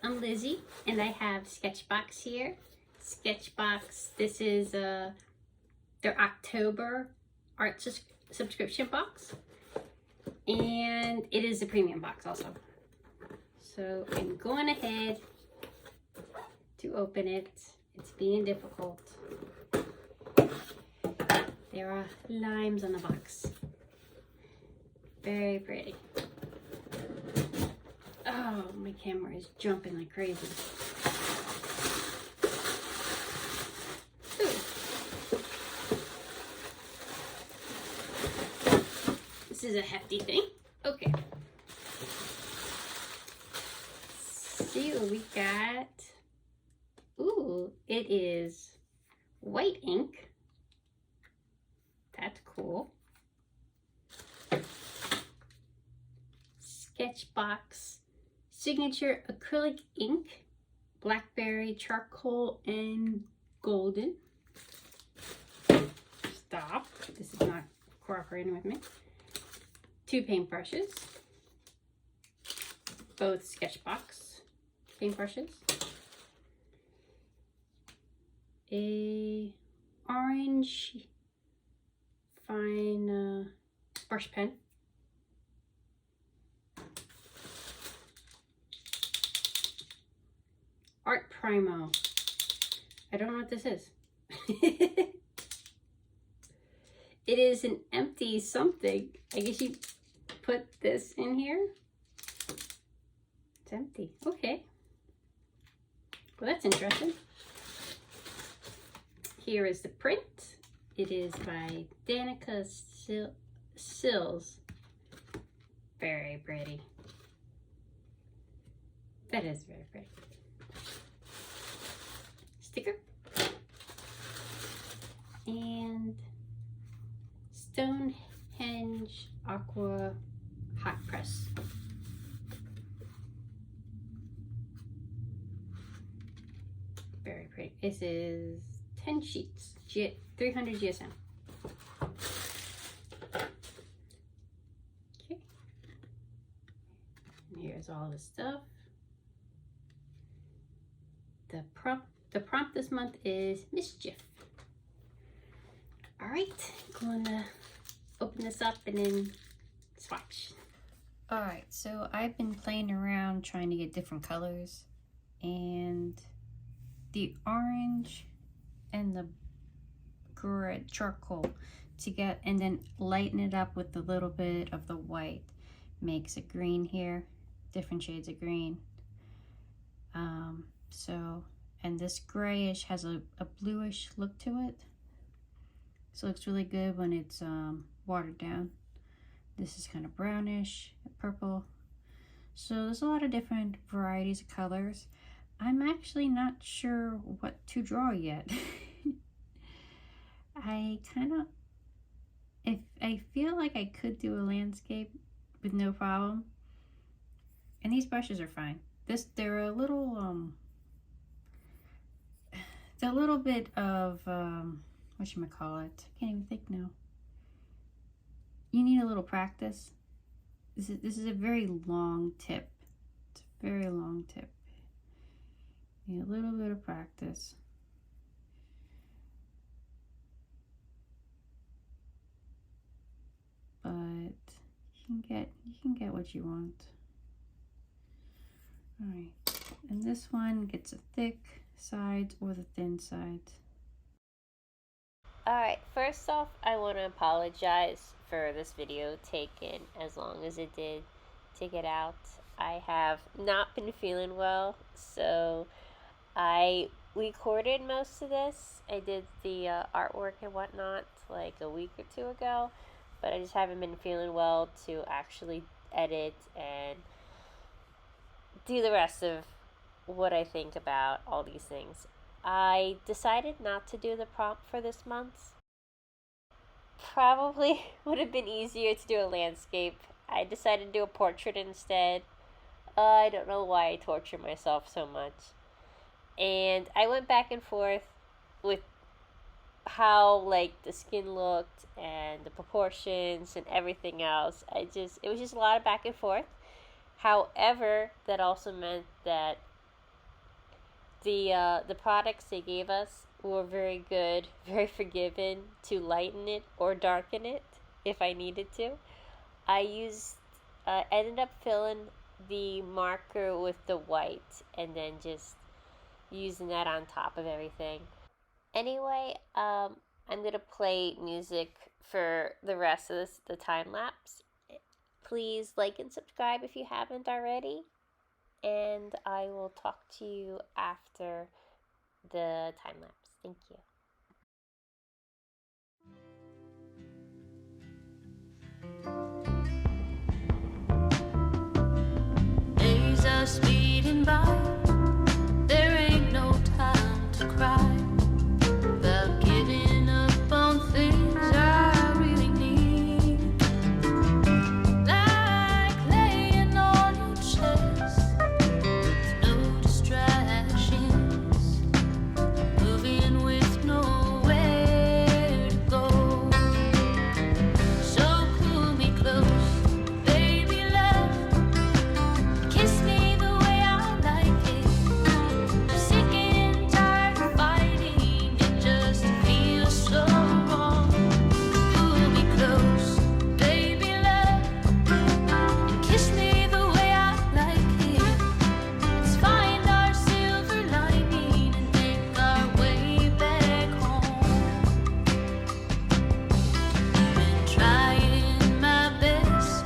I'm Lizzie, and I have Sketchbox here. Sketchbox, this is their October art subscription box, and it is a premium box also. So I'm going ahead to open it. It's being difficult. There are limes on the box. Very pretty. Oh, my camera is jumping like crazy. Ooh. This is a hefty thing. Okay. Let's see what we got. Ooh, it is white ink. That's cool. Sketchbox signature acrylic ink, blackberry, charcoal, and golden. Stop. This is not cooperating with me. 2 paintbrushes. Both Sketchbox paintbrushes. A orange fine brush pen. Art Primo. I don't know what this is. It is an empty something. I guess you put this in here. It's empty. Okay. Well, that's interesting. Here is the print. It is by Danica Sills. Very pretty. That is very pretty. Sticker. And Stonehenge Aqua Hot Press. Very pretty. This is 10 sheets, 300 GSM. Okay. And here's all the stuff. The prompt this month is mischief. All right, I'm gonna open this up and then swatch. All right, so I've been playing around trying to get different colors, and the orange and the gray charcoal to get, and then lighten it up with a little bit of the white makes a green here, different shades of green. And this grayish has a bluish look to it, so it looks really good when it's watered down. This is kind of brownish, purple. So there's a lot of different varieties of colors. I'm actually not sure what to draw yet. I feel like I could do a landscape with no problem, and these brushes are fine. They're a little a little bit of whatchamacallit, I can't even think now. You need a little practice. This is a very long tip. It's a very long tip. You need a little bit of practice. But you can get what you want. All right, and this one gets a thick sides or the thin sides. Alright, first off, I want to apologize for this video taking as long as it did to get out. I have not been feeling well, so I recorded most of this. I did the artwork and whatnot like a week or 2 ago, but I just haven't been feeling well to actually edit and do the rest of what I think about all these things. I decided not to do the prompt for this month. Probably would have been easier to do a landscape. I decided to do a portrait instead. I don't know why I torture myself so much. And I went back and forth with how like the skin looked and the proportions and everything else. It was just a lot of back and forth. However, that also meant that The products they gave us were very good, very forgiving to lighten it or darken it if I needed to. I ended up filling the marker with the white and then just using that on top of everything. Anyway, I'm gonna play music for the rest of the time lapse. Please like and subscribe if you haven't already, and I will talk to you after the time lapse. Thank you. Days are speeding by. There ain't no time to cry about giving up on things I really need, like laying on your chest, no distractions, moving with nowhere to go. So pull me close, baby love, kiss me the way I like it. I'm sick and tired of fighting, it just feels so wrong. Pull me close, baby love, and kiss me the way I like it. Let's find our silver lining and make our way back home. Been trying my best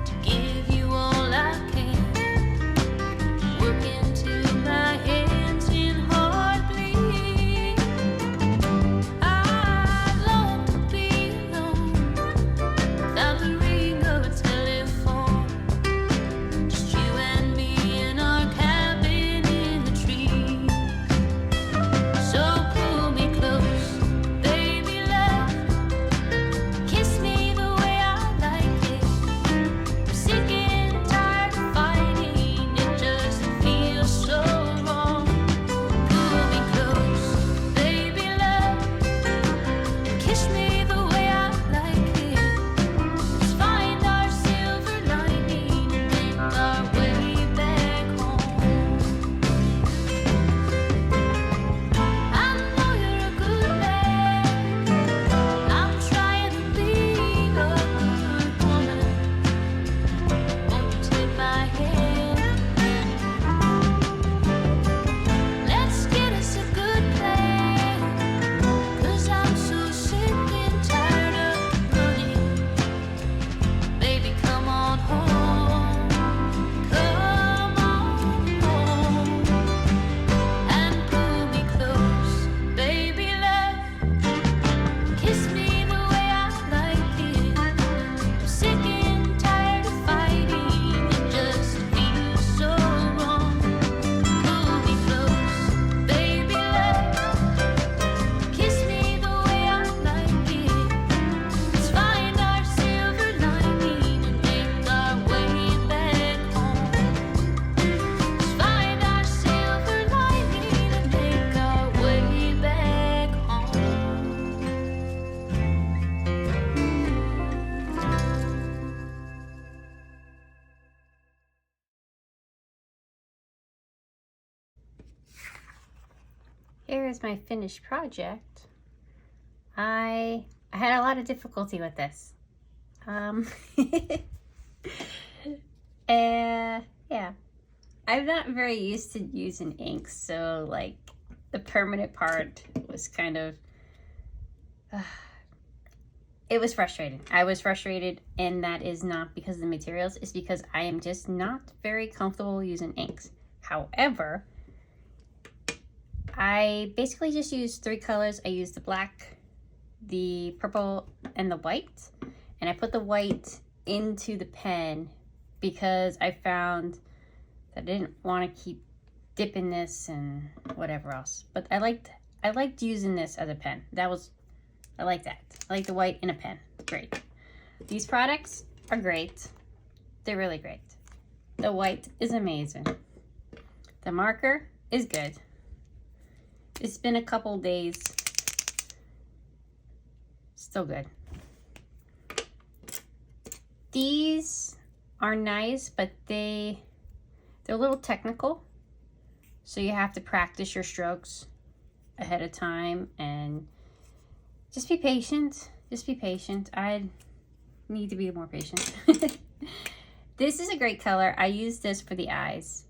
to give you all I can, working till my hands and heart bleed. I long to be alone without the ring of a telephone, just you and me in our cabin in the trees. So pull me close, baby love, kiss me the way I like it. I'm sick and tired of fighting, it just feels so wrong. Pull me close, baby love, and kiss me the way I like it. Let's find our silver lining and make our way back home. I know you're a good man, I'm trying to be a good woman. Won't you take my hand? Let's get us a good plan, 'cause I'm so sick and tired of running. Baby, come on home, come on home, and pull me close, baby love, kiss me the way I like it. I'm sick and tired of fighting, it just feels so wrong. Pull me close, baby love, kiss me the way I like it. Let's find our silver lining and make our way back home. Let's find our silver lining and make our way back home. Here is my finished project. I had a lot of difficulty with this. Yeah, I'm not very used to using inks, so like the permanent part was kind of, it was frustrating. I was frustrated, and that is not because of the materials, it's because I am just not very comfortable using inks. However, I basically just used 3 colors. I used the black, the purple, and the white. And I put the white into the pen because I found that I didn't want to keep dipping this and whatever else. But I liked using this as a pen. I like that. I like the white in a pen. Great. These products are great. They're really great. The white is amazing. The marker is good. It's been a couple days. Still good. These are nice, but they're a little technical. So you have to practice your strokes ahead of time and just be patient. Just be patient. I need to be more patient. This is a great color. I use this for the eyes,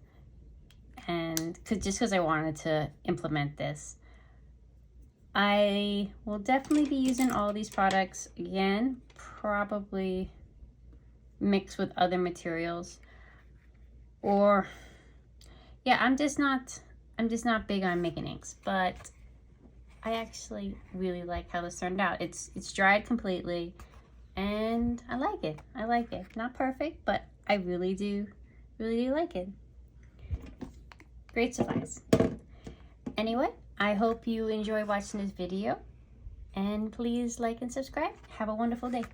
and just because I wanted to implement this. I will definitely be using all these products again, probably mixed with other materials, or yeah, I'm just not big on making inks, but I actually really like how this turned out. It's dried completely, and I like it. I like it. Not perfect, but I really do like it. Great supplies. Anyway, I hope you enjoy watching this video, and please like and subscribe. Have a wonderful day.